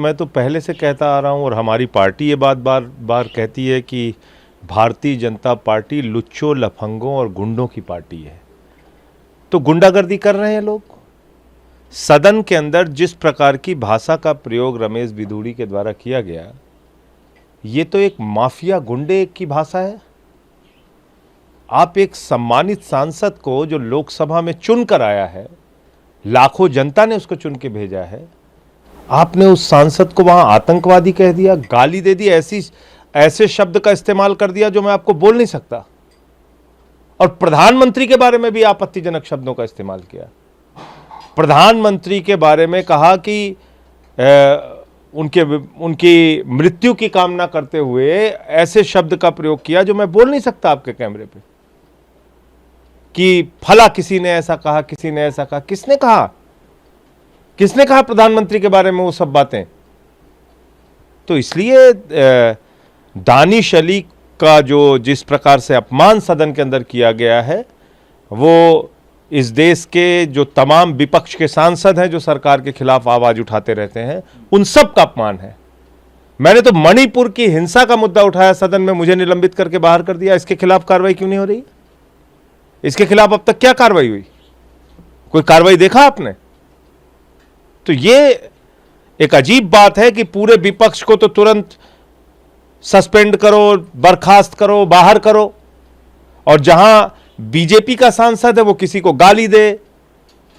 मैं तो पहले से कहता आ रहा हूं और हमारी पार्टी ये बात बार बार कहती है कि भारतीय जनता पार्टी लुच्चों, लफंगों और गुंडों की पार्टी है। तो गुंडागर्दी कर रहे हैं लोग। सदन के अंदर जिस प्रकार की भाषा का प्रयोग रमेश बिधूड़ी के द्वारा किया गया, ये तो एक माफिया गुंडे की भाषा है। आप एक सम्मानित सांसद को जो लोकसभा में चुनकर आया है, लाखों जनता ने उसको चुन के भेजा है, आपने उस सांसद को वहां आतंकवादी कह दिया, गाली दे दी, ऐसे शब्द का इस्तेमाल कर दिया जो मैं आपको बोल नहीं सकता। और प्रधानमंत्री के बारे में भी आपत्तिजनक शब्दों का इस्तेमाल किया। प्रधानमंत्री के बारे में कहा कि उनकी मृत्यु की कामना करते हुए ऐसे शब्द का प्रयोग किया जो मैं बोल नहीं सकता आपके कैमरे पे, कि फला किसी ने ऐसा कहा, किसी ने ऐसा कहा। किसने कहा? किसने कहा प्रधानमंत्री के बारे में वो सब बातें? तो इसलिए दानिश अली का जो जिस प्रकार से अपमान सदन के अंदर किया गया है, वो इस देश के जो तमाम विपक्ष के सांसद हैं जो सरकार के खिलाफ आवाज उठाते रहते हैं, उन सब का अपमान है। मैंने तो मणिपुर की हिंसा का मुद्दा उठाया सदन में, मुझे निलंबित करके बाहर कर दिया। इसके खिलाफ कार्रवाई क्यों नहीं हो रही? इसके खिलाफ अब तक क्या कार्रवाई हुई? कोई कार्रवाई देखा आपने? तो ये एक अजीब बात है कि पूरे विपक्ष को तो तुरंत सस्पेंड करो, बर्खास्त करो, बाहर करो, और जहां बीजेपी का सांसद है वो किसी को गाली दे,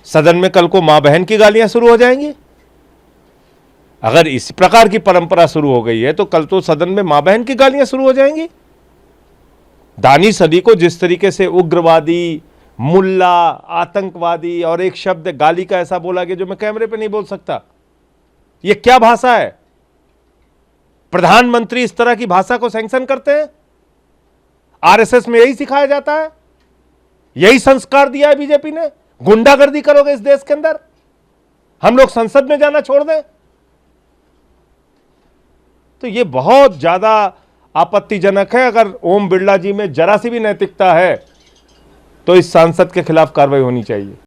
सदन में कल को मां बहन की गालियां शुरू हो जाएंगी। अगर इस प्रकार की परंपरा शुरू हो गई है तो कल तो सदन में मां बहन की गालियां शुरू हो जाएंगी। दानिश अली को जिस तरीके से उग्रवादी, मुल्ला, आतंकवादी और एक शब्द गाली का ऐसा बोला गया जो मैं कैमरे पे नहीं बोल सकता, यह क्या भाषा है? प्रधानमंत्री इस तरह की भाषा को सैंक्शन करते हैं? आरएसएस में यही सिखाया जाता है? यही संस्कार दिया है बीजेपी ने? गुंडागर्दी करोगे इस देश के अंदर? हम लोग संसद में जाना छोड़ दें? तो यह बहुत ज्यादा आपत्तिजनक है। अगर ओम बिरला जी में जरा सी भी नैतिकता है तो इस सांसद के खिलाफ कार्रवाई होनी चाहिए।